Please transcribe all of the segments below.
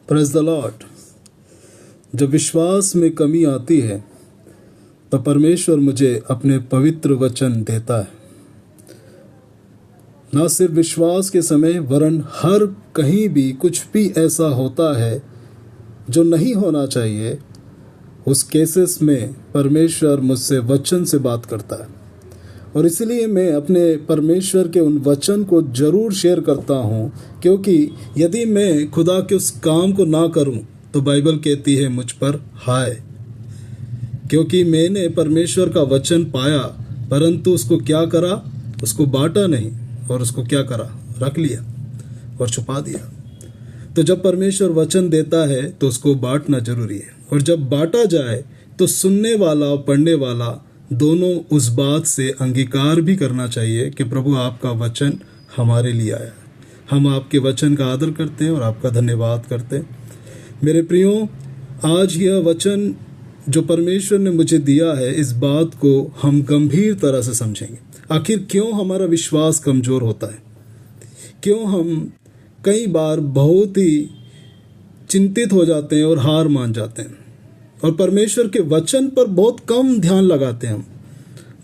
Praise the Lord. जब विश्वास में कमी आती है तो परमेश्वर मुझे अपने पवित्र वचन देता है। ना सिर्फ विश्वास के समय वरन हर कहीं भी कुछ भी ऐसा होता है जो नहीं होना चाहिए, उस केसेस में परमेश्वर मुझसे वचन से बात करता है। और इसलिए मैं अपने परमेश्वर के उन वचन को ज़रूर शेयर करता हूँ, क्योंकि यदि मैं खुदा के उस काम को ना करूँ तो बाइबल कहती है मुझ पर हाय। क्योंकि मैंने परमेश्वर का वचन पाया परंतु उसको क्या करा, उसको बांटा नहीं, और उसको क्या करा, रख लिया और छुपा दिया। तो जब परमेश्वर वचन देता है तो उसको बांटना जरूरी है, और जब बांटा जाए तो सुनने वाला और पढ़ने वाला दोनों उस बात से अंगीकार भी करना चाहिए कि प्रभु आपका वचन हमारे लिए आया। हम आपके वचन का आदर करते हैं और आपका धन्यवाद करते हैं। मेरे प्रियो, आज यह वचन जो परमेश्वर ने मुझे दिया है, इस बात को हम गंभीर तरह से समझेंगे। आखिर क्यों हमारा विश्वास कमज़ोर होता है, क्यों हम कई बार बहुत ही चिंतित हो जाते हैं और हार मान जाते हैं, और परमेश्वर के वचन पर बहुत कम ध्यान लगाते हैं। हम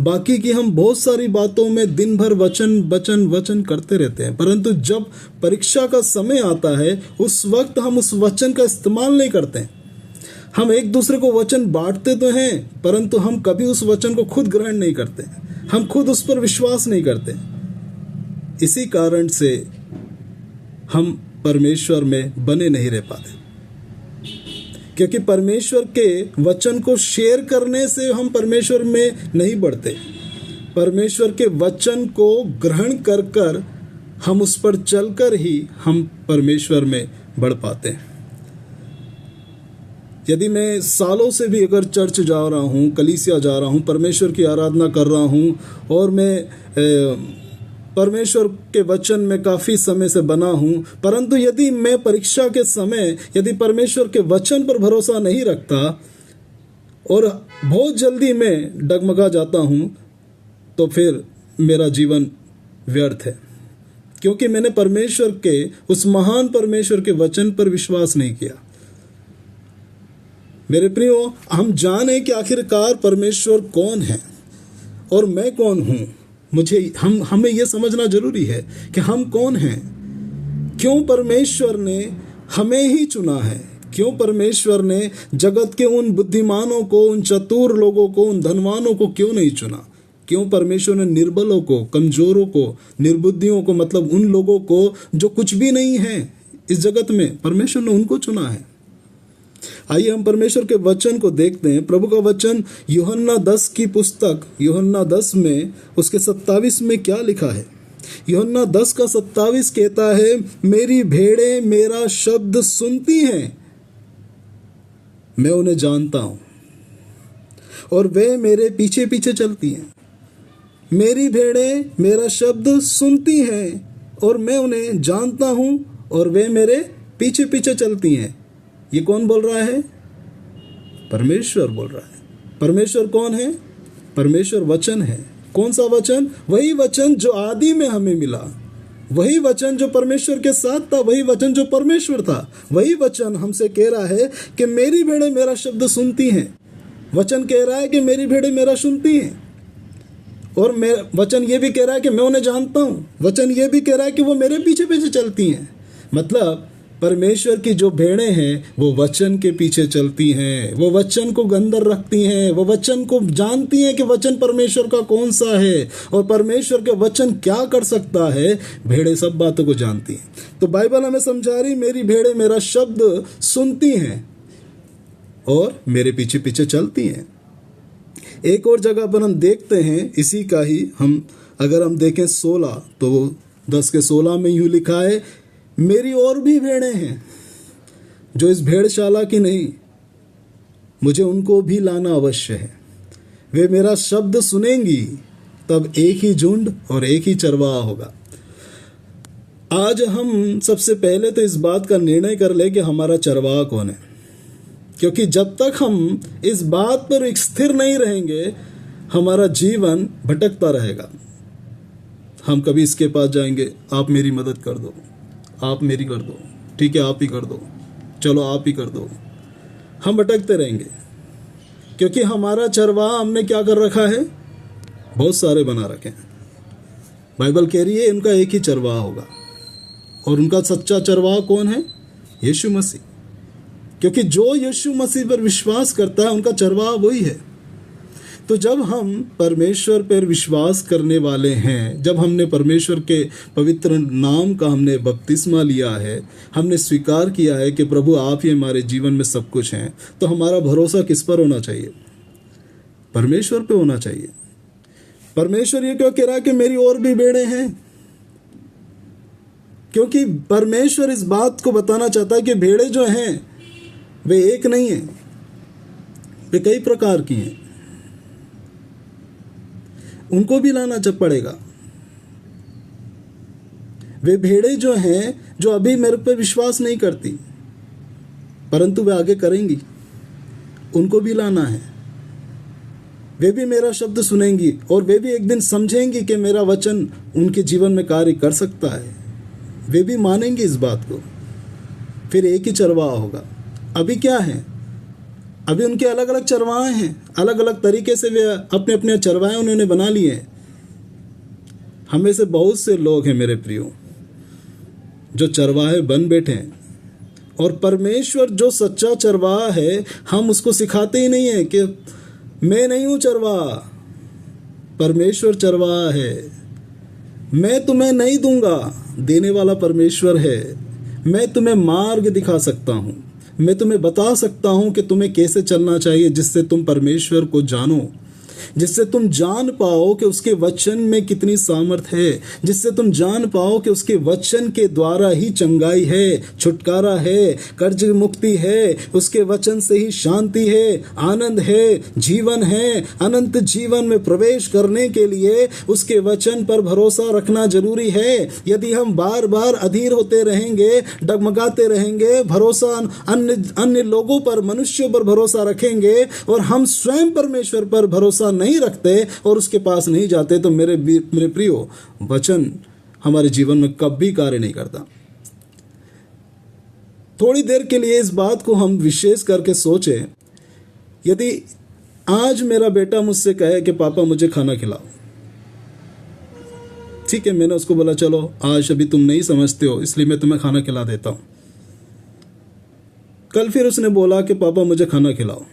बाकी की हम बहुत सारी बातों में दिन भर वचन वचन वचन करते रहते हैं, परंतु जब परीक्षा का समय आता है उस वक्त हम उस वचन का इस्तेमाल नहीं करते हैं। हम एक दूसरे को वचन बांटते तो हैं, परंतु हम कभी उस वचन को खुद ग्रहण नहीं करते, हम खुद उस पर विश्वास नहीं करते। इसी कारण से हम परमेश्वर में बने नहीं रह पाते, क्योंकि परमेश्वर के वचन को शेयर करने से हम परमेश्वर में नहीं बढ़ते। परमेश्वर के वचन को ग्रहण कर कर हम उस पर चलकर ही हम परमेश्वर में बढ़ पाते हैं। यदि मैं सालों से भी अगर चर्च जा रहा हूँ, कलीसिया जा रहा हूँ, परमेश्वर की आराधना कर रहा हूँ, और मैं परमेश्वर के वचन में काफ़ी समय से बना हूँ, परंतु यदि मैं परीक्षा के समय यदि परमेश्वर के वचन पर भरोसा नहीं रखता और बहुत जल्दी मैं डगमगा जाता हूँ, तो फिर मेरा जीवन व्यर्थ है, क्योंकि मैंने परमेश्वर के, उस महान परमेश्वर के वचन पर विश्वास नहीं किया। मेरे प्रियो, हम जाने कि आखिरकार परमेश्वर कौन है और मैं कौन हूँ। हमें यह समझना जरूरी है कि हम कौन हैं, क्यों परमेश्वर ने हमें ही चुना है, क्यों परमेश्वर ने जगत के उन बुद्धिमानों को, उन चतुर लोगों को, उन धनवानों को क्यों नहीं चुना, क्यों परमेश्वर ने निर्बलों को, कमजोरों को, निर्बुद्धियों को, मतलब उन लोगों को जो कुछ भी नहीं है इस जगत में, परमेश्वर ने उनको चुना है। आइए हम परमेश्वर के वचन को देखते हैं। प्रभु का वचन यूहन्ना 10 की पुस्तक, यूहन्ना 10 में उसके 27 में क्या लिखा है। यूहन्ना 10 का 27 कहता है, मेरी भेड़ें मेरा शब्द सुनती हैं, मैं उन्हें जानता हूं और वे मेरे पीछे पीछे चलती हैं। मेरी भेड़ें मेरा शब्द सुनती हैं और मैं उन्हें जानता हूं और वे मेरे पीछे पीछे चलती हैं। ये कौन बोल रहा है? परमेश्वर बोल रहा है। परमेश्वर कौन है? परमेश्वर वचन है। कौन सा वचन? वही वचन जो आदि में हमें मिला, वही वचन जो परमेश्वर के साथ था, वही वचन जो परमेश्वर था। वही वचन हमसे कह रहा है कि मेरी भेड़ें मेरा शब्द सुनती हैं। वचन कह रहा है कि मेरी भेड़ें मेरा सुनती हैं, और वचन ये भी कह रहा है कि मैं उन्हें जानता हूँ। वचन ये भी कह रहा है कि वो मेरे पीछे पीछे चलती हैं। मतलब परमेश्वर की जो भेड़ें हैं वो वचन के पीछे चलती हैं, वो वचन को अंदर रखती हैं, वो वचन को जानती हैं कि वचन परमेश्वर का कौन सा है और परमेश्वर के वचन क्या कर सकता है। भेड़ें सब बातों को जानती हैं। तो बाइबल हमें समझा रही, मेरी भेड़ें मेरा शब्द सुनती हैं और मेरे पीछे पीछे चलती हैं। एक और जगह पर हम देखते हैं इसी का ही, अगर हम देखें 16, तो 10 के 16 में यूँ लिखा है, मेरी और भी भेड़ें हैं जो इस भेड़शाला की नहीं, मुझे उनको भी लाना अवश्य है। वे मेरा शब्द सुनेंगी, तब एक ही झुंड और एक ही चरवाहा होगा। आज हम सबसे पहले तो इस बात का निर्णय कर ले कि हमारा चरवाहा कौन है, क्योंकि जब तक हम इस बात पर स्थिर नहीं रहेंगे हमारा जीवन भटकता रहेगा। हम कभी इसके पास जाएंगे, आप मेरी मदद कर दो, आप मेरी कर दो, ठीक है आप ही कर दो, चलो आप ही कर दो। हम भटकते रहेंगे क्योंकि हमारा चरवाहा हमने क्या कर रखा है, बहुत सारे बना रखे हैं। बाइबल कह रही है इनका एक ही चरवाहा होगा, और उनका सच्चा चरवाहा कौन है, यीशु मसीह। क्योंकि जो यीशु मसीह पर विश्वास करता है उनका चरवाहा वही है। तो जब हम परमेश्वर पर विश्वास करने वाले हैं, जब हमने परमेश्वर के पवित्र नाम का हमने बपतिस्मा लिया है, हमने स्वीकार किया है कि प्रभु आप ही हमारे जीवन में सब कुछ हैं, तो हमारा भरोसा किस पर होना चाहिए, परमेश्वर पे होना चाहिए। परमेश्वर ये क्यों कह रहा है कि मेरी और भी भेड़ें हैं, क्योंकि परमेश्वर इस बात को बताना चाहता है कि भेड़ें जो हैं वे एक नहीं है, वे कई प्रकार की हैं, उनको भी लाना जब पड़ेगा। वे भेड़ें जो हैं, जो अभी मेरे पर विश्वास नहीं करती परंतु वे आगे करेंगी, उनको भी लाना है। वे भी मेरा शब्द सुनेंगी और वे भी एक दिन समझेंगी कि मेरा वचन उनके जीवन में कार्य कर सकता है। वे भी मानेंगे इस बात को, फिर एक ही चरवाहा होगा। अभी क्या है, अभी उनके अलग अलग चरवाहे हैं, अलग अलग तरीके से वे अपने अपने चरवाहे उन्होंने बना लिए हैं। हमें से बहुत से लोग हैं मेरे प्रियो जो चरवाहे बन बैठे हैं, और परमेश्वर जो सच्चा चरवाहा है हम उसको सिखाते ही नहीं है कि मैं नहीं हूं चरवाहा, परमेश्वर चरवाहा है। मैं तुम्हें नहीं दूंगा, देने वाला परमेश्वर है। मैं तुम्हें मार्ग दिखा सकता हूं, मैं तुम्हें बता सकता हूं कि तुम्हें कैसे चलना चाहिए, जिससे तुम परमेश्वर को जानो, जिससे तुम जान पाओ कि उसके वचन में कितनी सामर्थ है, जिससे तुम जान पाओ कि उसके वचन के द्वारा ही चंगाई है, छुटकारा है, कर्ज मुक्ति है, उसके वचन से ही शांति है, आनंद है, जीवन है। अनंत जीवन में प्रवेश करने के लिए उसके वचन पर भरोसा रखना जरूरी है। यदि हम बार बार अधीर होते रहेंगे, डगमगाते रहेंगे, भरोसा अन्य लोगों पर, मनुष्यों पर भरोसा रखेंगे और हम स्वयं परमेश्वर पर भरोसा नहीं रखते और उसके पास नहीं जाते, तो मेरे प्रियो वचन हमारे जीवन में कभी कार्य नहीं करता। थोड़ी देर के लिए इस बात को हम विशेष करके सोचें। यदि आज मेरा बेटा मुझसे कहे कि पापा मुझे खाना खिलाओ, ठीक है, मैंने उसको बोला चलो आज अभी तुम नहीं समझते हो इसलिए मैं तुम्हें खाना खिला देता हूं। कल फिर उसने बोला कि पापा मुझे खाना खिलाओ,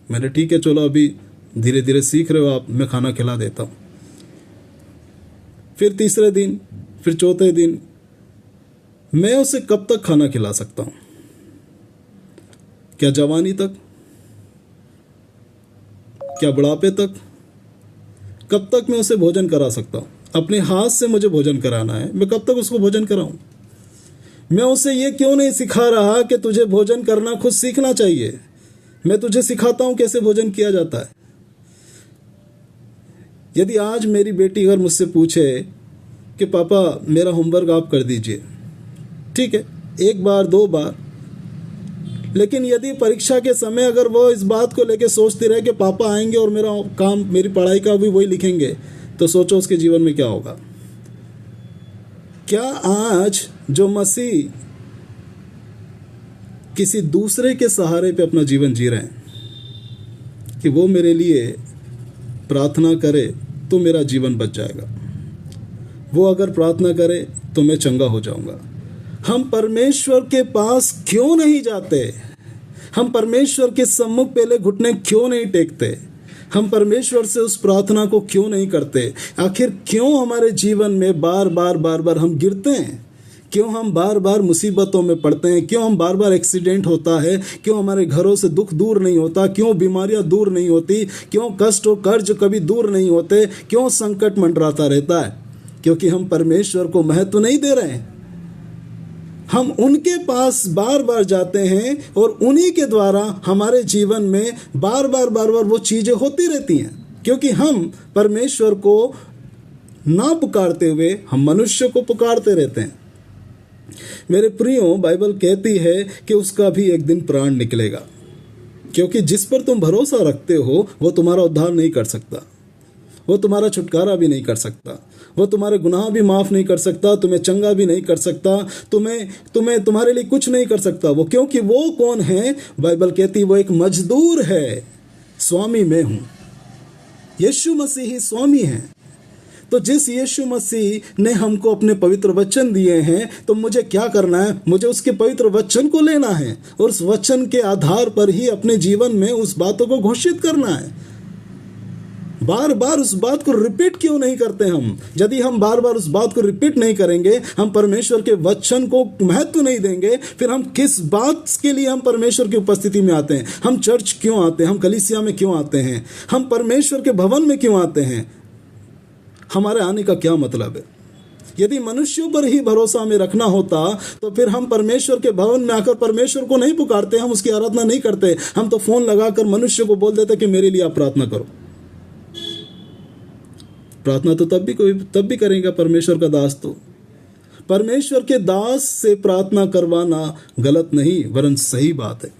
मैंने ठीक है चलो अभी धीरे धीरे सीख रहे हो आप, मैं खाना खिला देता हूं। फिर तीसरे दिन, फिर चौथे दिन, मैं उसे कब तक खाना खिला सकता हूं? क्या जवानी तक? क्या बुढ़ापे तक? कब तक मैं उसे भोजन करा सकता हूं? अपने हाथ से मुझे भोजन कराना है, मैं कब तक उसको भोजन कराऊं? मैं उसे ये क्यों नहीं सिखा रहा कि तुझे भोजन करना खुद सीखना चाहिए? मैं तुझे सिखाता हूं कैसे भोजन किया जाता है। यदि आज मेरी बेटी अगर मुझसे पूछे कि पापा मेरा होमवर्क आप कर दीजिए, ठीक है, एक बार दो बार, लेकिन यदि परीक्षा के समय अगर वो इस बात को लेके सोचती रहे कि पापा आएंगे और मेरा काम, मेरी पढ़ाई का भी वही लिखेंगे, तो सोचो उसके जीवन में क्या होगा। क्या आज जो मसीह किसी दूसरे के सहारे पे अपना जीवन जी रहे हैं कि वो मेरे लिए प्रार्थना करे तो मेरा जीवन बच जाएगा, वो अगर प्रार्थना करे तो मैं चंगा हो जाऊंगा, हम परमेश्वर के पास क्यों नहीं जाते? हम परमेश्वर के सम्मुख पहले घुटने क्यों नहीं टेकते? हम परमेश्वर से उस प्रार्थना को क्यों नहीं करते? आखिर क्यों हमारे जीवन में बार बार हम गिरते हैं? क्यों हम बार बार मुसीबतों में पड़ते हैं? क्यों हम बार बार एक्सीडेंट होता है? क्यों हमारे घरों से दुख दूर नहीं होता? क्यों बीमारियां दूर नहीं होती? क्यों कष्ट और कर्ज कभी दूर नहीं होते? क्यों संकट मंडराता रहता है? क्योंकि हम परमेश्वर को महत्व नहीं दे रहे हैं। हम उनके पास बार बार जाते हैं और उन्हीं के द्वारा हमारे जीवन में बार बार वो चीजें होती रहती हैं, क्योंकि हम परमेश्वर को ना पुकारते हुए हम मनुष्य को पुकारते रहते हैं। मेरे प्रियो, बाइबल कहती है कि उसका भी एक दिन प्राण निकलेगा, क्योंकि जिस पर तुम भरोसा रखते हो वो तुम्हारा उद्धार नहीं कर सकता। वो तुम्हारा छुटकारा भी नहीं कर सकता, वो तुम्हारे गुनाह भी माफ नहीं कर सकता, तुम्हें चंगा भी नहीं कर सकता, तुम्हारे लिए कुछ नहीं कर सकता। वो क्योंकि वो कौन है? बाइबल कहती वो एक मजदूर है, स्वामी मैं हूं। यीशु मसीह ही स्वामी है। तो जिस यीशु मसीह ने हमको अपने पवित्र वचन दिए हैं, तो मुझे क्या करना है? मुझे उसके पवित्र वचन को लेना है और उस वचन के आधार पर ही अपने जीवन में उस बातों को घोषित करना है। बार बार उस बात को रिपीट क्यों नहीं करते हम? यदि हम बार बार उस बात को रिपीट नहीं करेंगे, हम परमेश्वर के वचन को महत्व नहीं देंगे, फिर हम किस बात के लिए हम परमेश्वर की उपस्थिति में आते हैं? हम चर्च क्यों आते हैं? हम कलीसिया में क्यों आते हैं? हम परमेश्वर के भवन में क्यों आते हैं? हमारे आने का क्या मतलब है? यदि मनुष्यों पर ही भरोसा हमें रखना होता, तो फिर हम परमेश्वर के भवन में आकर परमेश्वर को नहीं पुकारते, हम उसकी आराधना नहीं करते। हम तो फोन लगाकर मनुष्य को बोल देते कि मेरे लिए आप प्रार्थना करो। प्रार्थना तो तब भी करेगा परमेश्वर का दास। तो परमेश्वर के दास से प्रार्थना करवाना गलत नहीं, वरन सही बात है।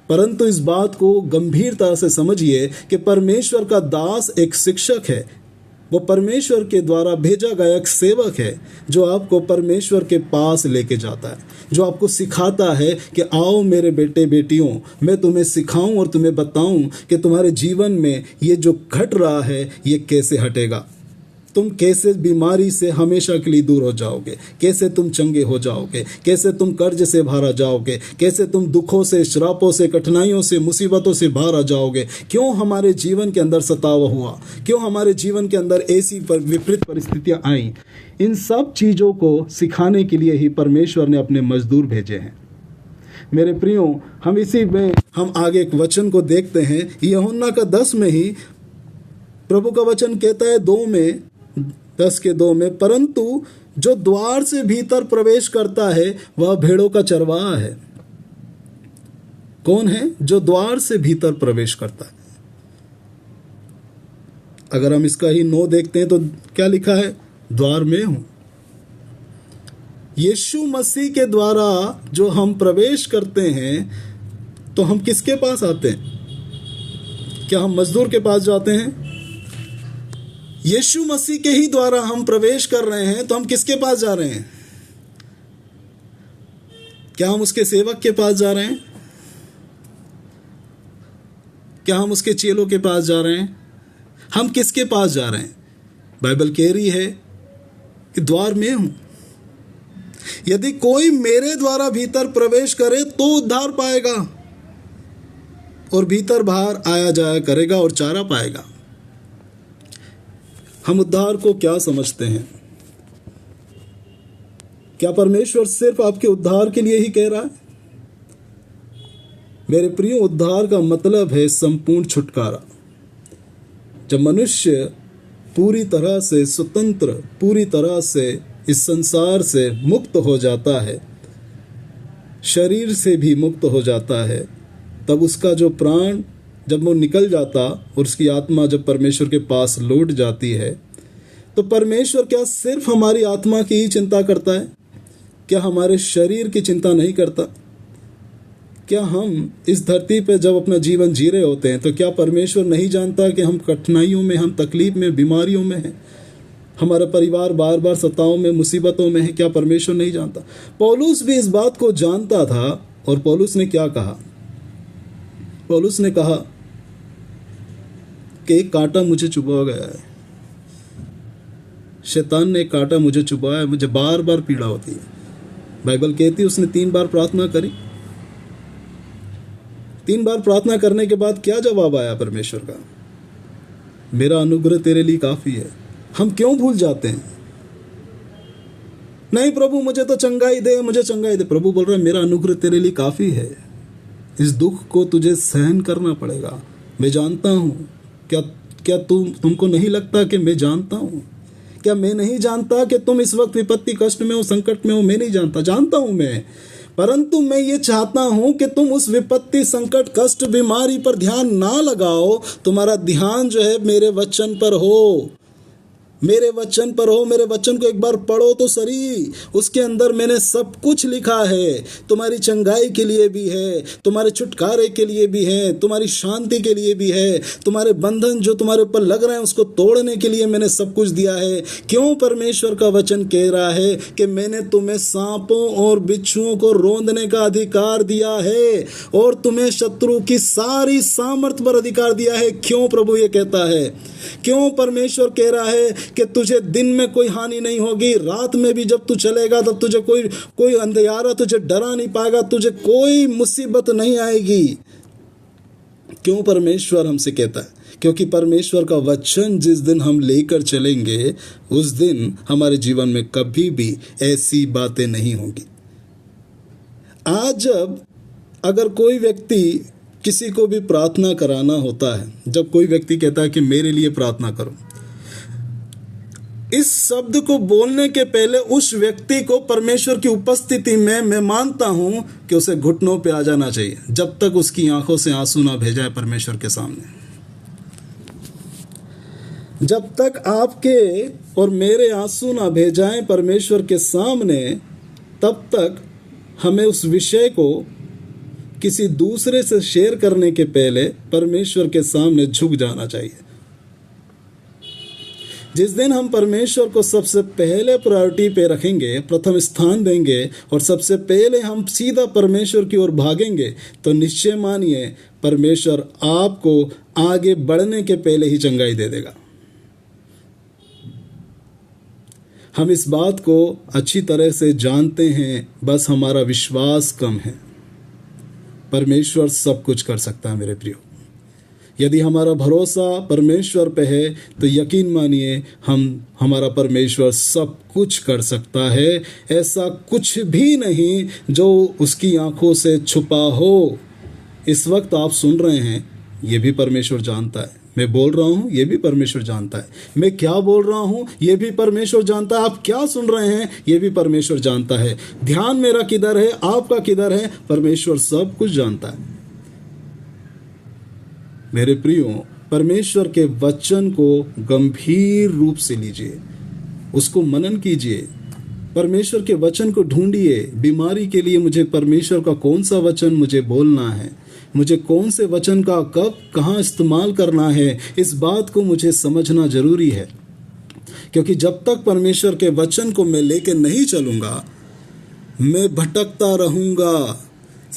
परंतु इस बात को गंभीरता से समझिए कि परमेश्वर का दास एक शिक्षक है। वो परमेश्वर के द्वारा भेजा गया एक सेवक है, जो आपको परमेश्वर के पास लेके जाता है, जो आपको सिखाता है कि आओ मेरे बेटे बेटियों, मैं तुम्हें सिखाऊं और तुम्हें बताऊं कि तुम्हारे जीवन में ये जो घट रहा है ये कैसे हटेगा, तुम कैसे बीमारी से हमेशा के लिए दूर हो जाओगे, कैसे तुम चंगे हो जाओगे, कैसे तुम कर्ज से बाहर आ जाओगे, कैसे तुम दुखों से, श्रापों से, कठिनाइयों से, मुसीबतों से बाहर आ जाओगे। क्यों हमारे जीवन के अंदर सताव हुआ, क्यों हमारे जीवन के अंदर ऐसी विपरीत परिस्थितियां आई, इन सब चीज़ों को सिखाने के लिए ही परमेश्वर ने अपने मजदूर भेजे हैं। मेरे प्रियो, हम इसी में हम आगे एक वचन को देखते हैं। यूहन्ना का 10 में ही प्रभु का वचन कहता है 10:2 में, परंतु जो द्वार से भीतर प्रवेश करता है वह भेड़ों का चरवाहा है। कौन है? जो द्वार से भीतर प्रवेश करता है। अगर हम इसका ही 9 देखते हैं तो क्या लिखा है? द्वार में हूं। यीशु मसीह के द्वारा जो हम प्रवेश करते हैं, तो हम किसके पास आते हैं? क्या हम मजदूर के पास जाते हैं? यीशु मसीह के ही द्वारा हम प्रवेश कर रहे हैं, तो हम किसके पास जा रहे हैं? क्या हम उसके सेवक के पास जा रहे हैं? क्या हम उसके चेलों के पास जा रहे हैं? हम किसके पास जा रहे हैं? बाइबल कह रही है कि द्वार में हूं। यदि कोई मेरे द्वारा भीतर प्रवेश करे तो उद्धार पाएगा और भीतर बाहर आया जाया करेगा और चारा पाएगा। हम उद्धार को क्या समझते हैं? क्या परमेश्वर सिर्फ आपके उद्धार के लिए ही कह रहा है? मेरे प्रिय, उद्धार का मतलब है संपूर्ण छुटकारा। जब मनुष्य पूरी तरह से स्वतंत्र, पूरी तरह से इस संसार से मुक्त हो जाता है, शरीर से भी मुक्त हो जाता है, तब उसका जो प्राण जब वो निकल जाता और उसकी आत्मा जब परमेश्वर के पास लौट जाती है, तो परमेश्वर क्या सिर्फ हमारी आत्मा की ही चिंता करता है? क्या हमारे शरीर की चिंता नहीं करता? क्या हम इस धरती पर जब अपना जीवन जी रहे होते हैं, तो क्या परमेश्वर नहीं जानता कि हम कठिनाइयों में, हम तकलीफ में, बीमारियों में हैं, हमारा परिवार बार बार सताओं में, मुसीबतों में है? क्या परमेश्वर नहीं जानता? पौलुस भी इस बात को जानता था, और पौलुस ने क्या कहा? पौलुस ने कहा कि एक कांटा मुझे चुभा गया है, शैतान ने एक कांटा मुझे चुभाया है, मुझे बार बार पीड़ा होती है। बाइबल कहती है उसने 3 बार प्रार्थना करी। 3 बार प्रार्थना करने के बाद क्या जवाब आया परमेश्वर का? मेरा अनुग्रह तेरे लिए काफी है। हम क्यों भूल जाते हैं? नहीं प्रभु, मुझे तो चंगाई दे, मुझे चंगाई दे। प्रभु बोल रहा है मेरा अनुग्रह तेरे लिए काफी है। इस दुख को तुझे सहन करना पड़ेगा। मैं जानता हूं। क्या तुमको नहीं लगता कि मैं जानता हूं? क्या मैं नहीं जानता कि तुम इस वक्त विपत्ति, कष्ट में हो, संकट में हो? मैं नहीं जानता? जानता हूं मैं, परंतु मैं ये चाहता हूं कि तुम उस विपत्ति, संकट, कष्ट, बीमारी पर ध्यान ना लगाओ। तुम्हारा ध्यान जो है मेरे वचन पर हो। मेरे वचन पर हो, मेरे वचन को एक बार पढ़ो तो सही। उसके अंदर मैंने सब कुछ लिखा है, तुम्हारी चंगाई के लिए भी है, तुम्हारे छुटकारे के लिए भी है, तुम्हारी शांति के लिए भी है, तुम्हारे बंधन जो तुम्हारे ऊपर लग रहे हैं उसको तोड़ने के लिए मैंने सब कुछ दिया है। क्यों परमेश्वर का वचन कह रहा है कि मैंने तुम्हें सांपों और बिच्छुओं को रौंदने का अधिकार दिया है और तुम्हें शत्रु की सारी सामर्थ पर अधिकार दिया है। क्यों प्रभु ये कहता है? क्यों परमेश्वर कह रहा है कि तुझे दिन में कोई हानि नहीं होगी, रात में भी जब तू चलेगा तब तुझे कोई अंधियारा तुझे डरा नहीं पाएगा, तुझे कोई मुसीबत नहीं आएगी? क्यों परमेश्वर हमसे कहता है? क्योंकि परमेश्वर का वचन जिस दिन हम लेकर चलेंगे उस दिन हमारे जीवन में कभी भी ऐसी बातें नहीं होंगी। आज जब अगर कोई व्यक्ति किसी को भी प्रार्थना कराना होता है, जब कोई व्यक्ति कहता है कि मेरे लिए प्रार्थना करो, इस शब्द को बोलने के पहले उस व्यक्ति को परमेश्वर की उपस्थिति में मैं मानता हूं कि उसे घुटनों पे आ जाना चाहिए, जब तक उसकी आंखों से आंसू ना भेजाए परमेश्वर के सामने। जब तक आपके और मेरे आंसू ना भेजाएं परमेश्वर के सामने, तब तक हमें उस विषय को किसी दूसरे से शेयर करने के पहले परमेश्वर के सामने झुक जाना चाहिए। जिस दिन हम परमेश्वर को सबसे पहले प्रायोरिटी पे रखेंगे, प्रथम स्थान देंगे और सबसे पहले हम सीधा परमेश्वर की ओर भागेंगे, तो निश्चय मानिए परमेश्वर आपको आगे बढ़ने के पहले ही चंगाई दे देगा। हम इस बात को अच्छी तरह से जानते हैं, बस हमारा विश्वास कम है। परमेश्वर सब कुछ कर सकता है मेरे प्रियो। यदि हमारा भरोसा परमेश्वर पे है तो यकीन मानिए हमारा परमेश्वर सब कुछ कर सकता है। ऐसा कुछ भी नहीं जो उसकी आंखों से छुपा हो। इस वक्त आप सुन रहे हैं, ये भी परमेश्वर जानता है। मैं बोल रहा हूँ, ये भी परमेश्वर जानता है। मैं क्या बोल रहा हूँ, ये भी परमेश्वर जानता है। आप क्या सुन रहे हैं, ये भी परमेश्वर जानता है। ध्यान मेरा किधर है, आपका किधर है, परमेश्वर सब कुछ जानता है। मेरे प्रियो, परमेश्वर के वचन को गंभीर रूप से लीजिए, उसको मनन कीजिए, परमेश्वर के वचन को ढूंढिए। बीमारी के लिए मुझे परमेश्वर का कौन सा वचन मुझे बोलना है, मुझे कौन से वचन का कब कहाँ इस्तेमाल करना है, इस बात को मुझे समझना जरूरी है। क्योंकि जब तक परमेश्वर के वचन को मैं लेके नहीं चलूँगा, मैं भटकता रहूँगा।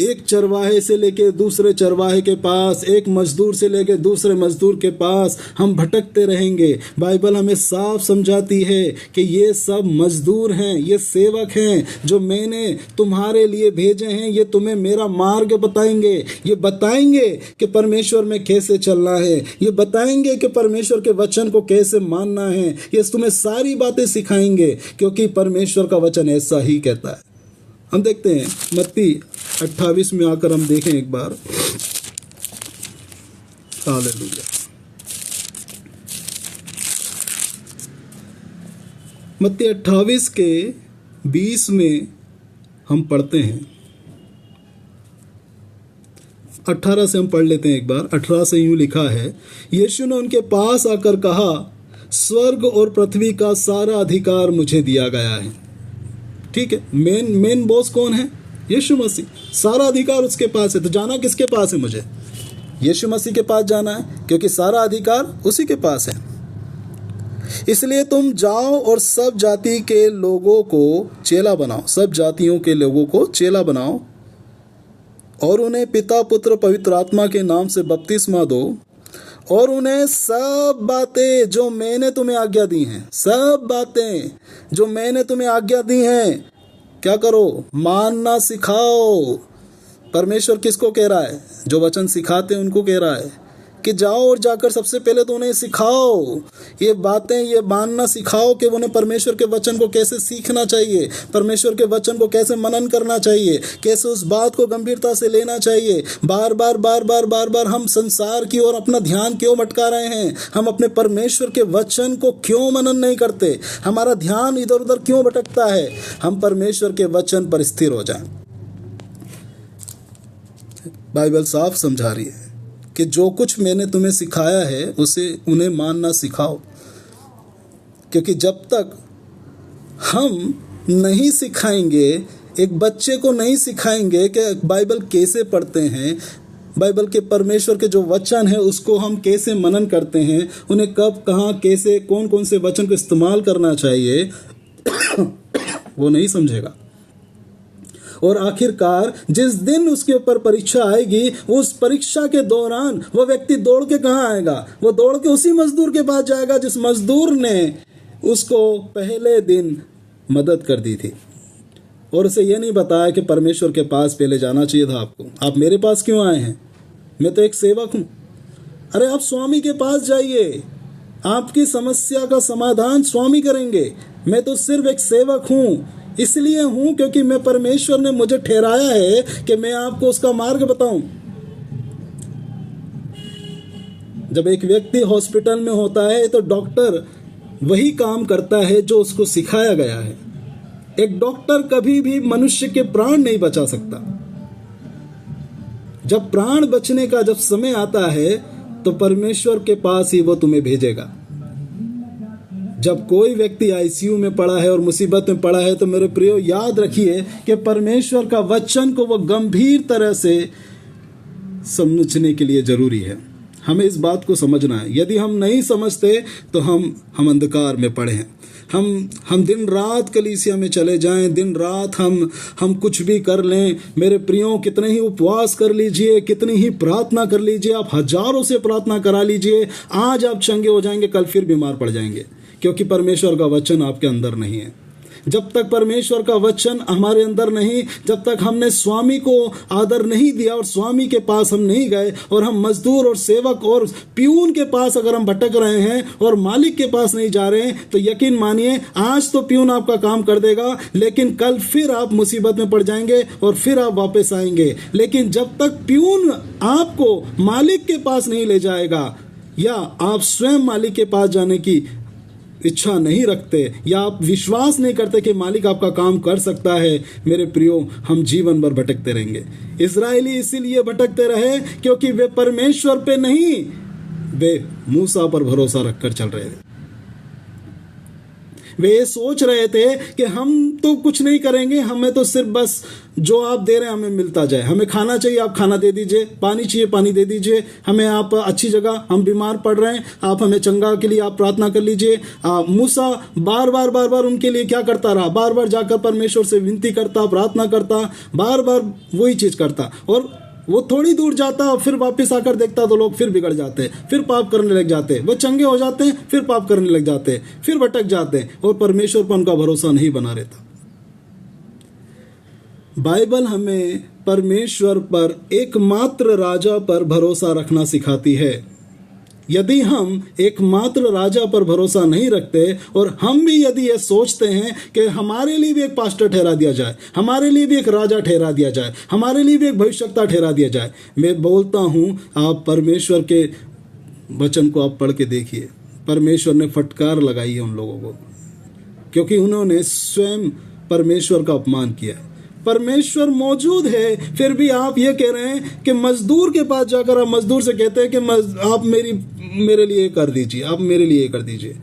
एक चरवाहे से लेके दूसरे चरवाहे के पास, एक मजदूर से लेके दूसरे मजदूर के पास हम भटकते रहेंगे। बाइबल हमें साफ समझाती है कि ये सब मजदूर हैं, ये सेवक हैं जो मैंने तुम्हारे लिए भेजे हैं। ये तुम्हें मेरा मार्ग बताएंगे, ये बताएंगे कि परमेश्वर में कैसे चलना है, ये बताएंगे कि परमेश्वर के वचन को कैसे मानना है। ये तुम्हें सारी बातें सिखाएंगे, क्योंकि परमेश्वर का वचन ऐसा ही कहता है। हम देखते हैं मत्ती 28 में आकर हम देखें एक बार। हालेलुया। मत्ती 28 के 20 में हम पढ़ते हैं। 18 से हम पढ़ लेते हैं एक बार। 18 से यूं लिखा है, यीशु ने उनके पास आकर कहा, स्वर्ग और पृथ्वी का सारा अधिकार मुझे दिया गया है। ठीक है, मेन बॉस कौन है? यीशु मसीह। सारा अधिकार उसके पास है। तो जाना किसके पास है? मुझे यीशु मसीह के पास जाना है, क्योंकि सारा अधिकार उसी के पास है। इसलिए तुम जाओ और सब जाति के लोगों को चेला बनाओ, सब जातियों के लोगों को चेला बनाओ और उन्हें पिता पुत्र पवित्र आत्मा के नाम से बपतिस्मा दो और उन्हें सब बातें जो मैंने तुम्हें आज्ञा दी हैं, सब बातें जो मैंने तुम्हें आज्ञा दी हैं, क्या करो? मानना सिखाओ। परमेश्वर किसको कह रहा है? जो वचन सिखाते हैं उनको कह रहा है कि जाओ और जाकर सबसे पहले तो उन्हें सिखाओ ये बातें, ये मानना सिखाओ कि उन्हें परमेश्वर के वचन को कैसे सीखना चाहिए, परमेश्वर के वचन को कैसे मनन करना चाहिए, कैसे उस बात को गंभीरता से लेना चाहिए। बार बार हम संसार की ओर अपना ध्यान क्यों भटका रहे हैं? हम अपने परमेश्वर के वचन को क्यों मनन नहीं करते? हमारा ध्यान इधर उधर क्यों भटकता है? हम परमेश्वर के वचन पर स्थिर हो जाएं। बाइबल साफ समझा रही है कि जो कुछ मैंने तुम्हें सिखाया है उसे उन्हें मानना सिखाओ। क्योंकि जब तक हम नहीं सिखाएंगे, एक बच्चे को नहीं सिखाएंगे कि बाइबल कैसे पढ़ते हैं, बाइबल के परमेश्वर के जो वचन है उसको हम कैसे मनन करते हैं, उन्हें कब कहाँ कैसे कौन कौन से वचन को इस्तेमाल करना चाहिए, वो नहीं समझेगा। और आखिरकार जिस दिन उसके ऊपर परीक्षा आएगी, उस परीक्षा के दौरान वो व्यक्ति दौड़ के कहाँ आएगा? वो दौड़ के उसी मजदूर के पास जाएगा जिस मजदूर ने उसको पहले दिन मदद कर दी थी और उसे ये नहीं बताया कि परमेश्वर के पास पहले जाना चाहिए था आपको। आप मेरे पास क्यों आए हैं? मैं तो एक सेवक हूँ। अरे आप स्वामी के पास जाइए, आपकी समस्या का समाधान स्वामी करेंगे। मैं तो सिर्फ एक सेवक हूँ, इसलिए हूँ क्योंकि मैं परमेश्वर ने मुझे ठहराया है कि मैं आपको उसका मार्ग बताऊं। जब एक व्यक्ति हॉस्पिटल में होता है तो डॉक्टर वही काम करता है जो उसको सिखाया गया है। एक डॉक्टर कभी भी मनुष्य के प्राण नहीं बचा सकता। जब प्राण बचने का जब समय आता है तो परमेश्वर के पास ही वो तुम्हें भेजेगा। जब कोई व्यक्ति आईसीयू में पड़ा है और मुसीबत में पड़ा है तो मेरे प्रियो याद रखिए कि परमेश्वर का वचन को वो गंभीर तरह से समझने के लिए जरूरी है। हमें इस बात को समझना है। यदि हम नहीं समझते तो हम अंधकार में पड़े हैं। हम दिन रात कलीसिया में चले जाएं, दिन रात हम कुछ भी कर लें। मेरे प्रियो, कितने ही उपवास कर लीजिए, कितनी ही प्रार्थना कर लीजिए, आप हजारों से प्रार्थना करा लीजिए, आज आप चंगे हो जाएंगे, कल फिर बीमार पड़ जाएंगे, क्योंकि परमेश्वर का वचन आपके अंदर नहीं है। जब तक परमेश्वर का वचन हमारे अंदर नहीं, जब तक हमने स्वामी को आदर नहीं दिया और स्वामी के पास हम नहीं गए और हम मजदूर और सेवक और प्यून के पास अगर हम भटक रहे हैं और मालिक के पास नहीं जा रहे हैं, तो यकीन मानिए आज तो प्यून आपका काम कर देगा, लेकिन कल फिर आप मुसीबत में पड़ जाएंगे और फिर आप वापस आएंगे। लेकिन जब तक प्यून आपको मालिक के पास नहीं ले जाएगा या आप स्वयं मालिक के पास जाने की इच्छा नहीं रखते या आप विश्वास नहीं करते कि मालिक आपका काम कर सकता है, मेरे प्रियो, हम जीवन भर भटकते रहेंगे। इस्राएली इसीलिए भटकते रहे क्योंकि वे परमेश्वर पे नहीं, वे मूसा पर भरोसा रखकर चल रहे थे। वे ये सोच रहे थे कि हम तो कुछ नहीं करेंगे, हमें तो सिर्फ बस जो आप दे रहे हैं हमें मिलता जाए। हमें खाना चाहिए, आप खाना दे दीजिए, पानी चाहिए, पानी दे दीजिए, हमें आप अच्छी जगह, हम बीमार पड़ रहे हैं, आप हमें चंगा के लिए आप प्रार्थना कर लीजिए। मूसा बार बार उनके लिए क्या करता रहा? बार बार जाकर परमेश्वर से विनती करता, प्रार्थना करता, बार बार वही चीज करता, और वो थोड़ी दूर जाता और फिर वापस आकर देखता तो लोग फिर बिगड़ जाते, फिर पाप करने लग जाते, वो चंगे हो जाते हैं, फिर पाप करने लग जाते, फिर भटक जाते हैं और परमेश्वर पर उनका भरोसा नहीं बना रहता। बाइबल हमें परमेश्वर पर एकमात्र राजा पर भरोसा रखना सिखाती है। यदि हम एकमात्र राजा पर भरोसा नहीं रखते और हम भी यदि ये सोचते हैं कि हमारे लिए भी एक पास्टर ठहरा दिया जाए, हमारे लिए भी एक राजा ठहरा दिया जाए, हमारे लिए भी एक भविष्यवक्ता ठहरा दिया जाए, मैं बोलता हूं आप परमेश्वर के वचन को आप पढ़ के देखिए। परमेश्वर ने फटकार लगाई है उन लोगों को, क्योंकि उन्होंने स्वयं परमेश्वर का अपमान किया है। परमेश्वर मौजूद है, फिर भी आप ये कह रहे हैं कि मजदूर के पास जाकर आप मजदूर से कहते हैं कि आप मेरे लिए कर दीजिए, आप मेरे लिए कर दीजिए।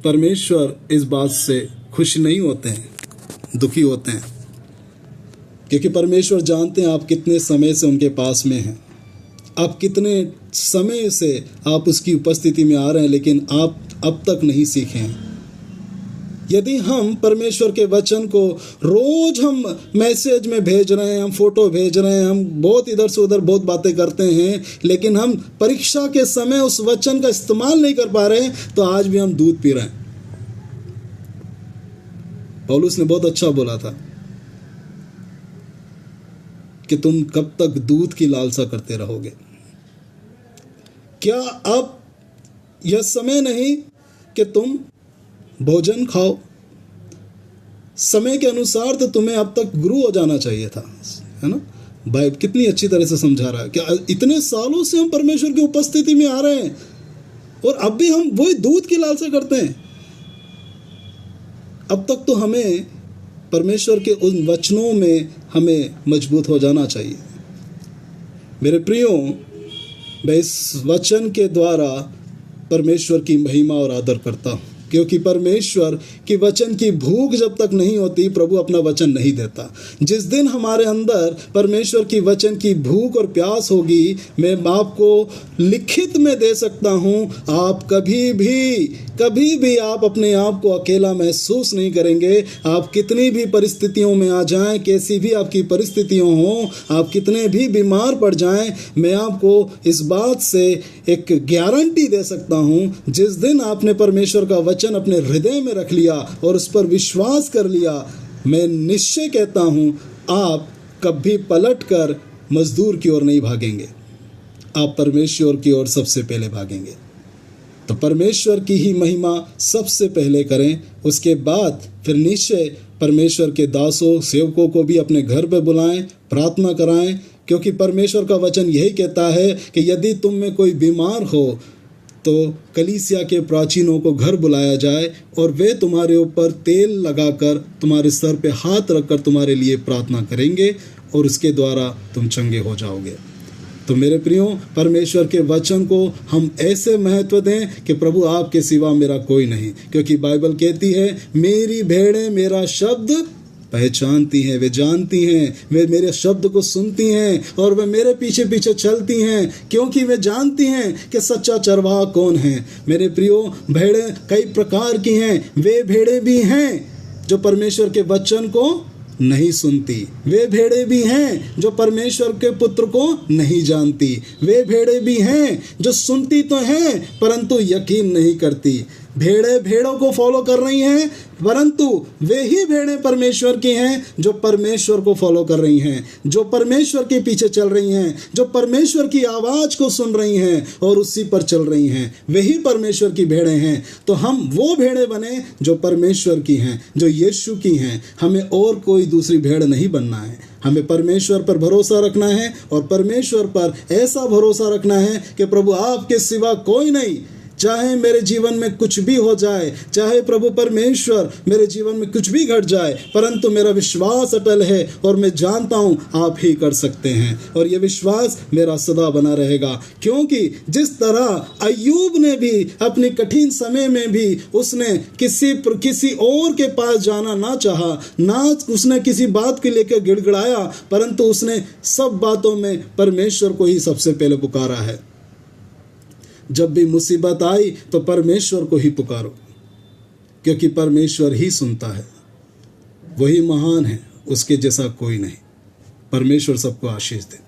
परमेश्वर इस बात से खुश नहीं होते हैं, दुखी होते हैं, क्योंकि परमेश्वर जानते हैं आप कितने समय से उनके पास में हैं, आप कितने समय से आप उसकी उपस्थिति में आ रहे हैं, लेकिन आप अब तक नहीं सीखे हैं। यदि हम परमेश्वर के वचन को रोज हम मैसेज में भेज रहे हैं, हम फोटो भेज रहे हैं, हम बहुत इधर से उधर बहुत बातें करते हैं, लेकिन हम परीक्षा के समय उस वचन का इस्तेमाल नहीं कर पा रहे हैं, तो आज भी हम दूध पी रहे हैं। पौलुस ने बहुत अच्छा बोला था कि तुम कब तक दूध की लालसा करते रहोगे? क्या अब यह समय नहीं कि तुम भोजन खाओ? समय के अनुसार तो तुम्हें अब तक गुरु हो जाना चाहिए था, है ना? बाइबल कितनी अच्छी तरह से समझा रहा है कि इतने सालों से हम परमेश्वर की उपस्थिति में आ रहे हैं और अब भी हम वही दूध की लालसा करते हैं। अब तक तो हमें परमेश्वर के उन वचनों में हमें मजबूत हो जाना चाहिए। मेरे प्रियो, मैं इस वचन के द्वारा परमेश्वर की महिमा और आदर करता हूँ, क्योंकि परमेश्वर की वचन की भूख जब तक नहीं होती प्रभु अपना वचन नहीं देता। जिस दिन हमारे अंदर परमेश्वर की वचन की भूख और प्यास होगी, मैं आपको लिखित में दे सकता हूँ, आप कभी भी आप अपने आप को अकेला महसूस नहीं करेंगे। आप कितनी भी परिस्थितियों में आ जाएं, कैसी भी आपकी परिस्थितियाँ हों, आप कितने भी बीमार पड़ जाएं, मैं आपको इस बात से एक गारंटी दे सकता हूँ, जिस दिन आपने परमेश्वर का वचन अपने हृदय में रख लिया और उस पर विश्वास कर लिया, मैं निश्चय कहता हूँ आप कभी पलट कर मजदूर की ओर नहीं भागेंगे, आप परमेश्वर की ओर सबसे पहले भागेंगे। तो परमेश्वर की ही महिमा सबसे पहले करें, उसके बाद फिर निश्चय परमेश्वर के दासों सेवकों को भी अपने घर पे बुलाएं, प्रार्थना कराएं, क्योंकि परमेश्वर का वचन यही कहता है कि यदि तुम में कोई बीमार हो तो कलीसिया के प्राचीनों को घर बुलाया जाए और वे तुम्हारे ऊपर तेल लगाकर तुम्हारे सर पे हाथ रखकर तुम्हारे लिए प्रार्थना करेंगे और उसके द्वारा तुम चंगे हो जाओगे। तो मेरे प्रियो, परमेश्वर के वचन को हम ऐसे महत्व दें कि प्रभु आपके सिवा मेरा कोई नहीं, क्योंकि बाइबल कहती है मेरी भेड़ें मेरा शब्द पहचानती हैं, वे जानती हैं, वे मेरे शब्द को सुनती हैं और वे मेरे पीछे पीछे चलती हैं, क्योंकि वे जानती हैं कि सच्चा चरवाहा कौन है। मेरे प्रियो, भेड़ें कई प्रकार की हैं। वे भेड़ें भी हैं जो परमेश्वर के वचन को नहीं सुनती, वे भेड़ें भी हैं जो परमेश्वर के पुत्र को नहीं जानती, वे भेड़ें भी हैं जो सुनती तो हैं परंतु यकीन नहीं करती। भेड़ें भेड़ों को फॉलो कर रही हैं, परंतु वे ही भेड़ें परमेश्वर की हैं जो परमेश्वर को फॉलो कर रही हैं, जो परमेश्वर के पीछे चल रही हैं, जो परमेश्वर की आवाज़ को सुन रही हैं और उसी पर चल रही हैं, वही परमेश्वर की भेड़ें हैं। तो हम वो भेड़ें बने जो परमेश्वर की हैं, जो यीशु की हैं। हमें और कोई दूसरी भेड़ नहीं बनना है, हमें परमेश्वर पर भरोसा रखना है और परमेश्वर पर ऐसा भरोसा रखना है कि प्रभु आपके सिवा कोई नहीं। चाहे मेरे जीवन में कुछ भी हो जाए, चाहे प्रभु परमेश्वर मेरे जीवन में कुछ भी घट जाए, परंतु मेरा विश्वास अटल है और मैं जानता हूँ आप ही कर सकते हैं और ये विश्वास मेरा सदा बना रहेगा। क्योंकि जिस तरह अय्यूब ने भी अपने कठिन समय में भी उसने किसी और के पास जाना ना चाहा, ना उसने किसी बात को लेकर गिड़गिड़ाया, परंतु उसने सब बातों में परमेश्वर को ही सबसे पहले पुकारा है। जब भी मुसीबत आई तो परमेश्वर को ही पुकारो, क्योंकि परमेश्वर ही सुनता है, वही महान है, उसके जैसा कोई नहीं। परमेश्वर सबको आशीष दे।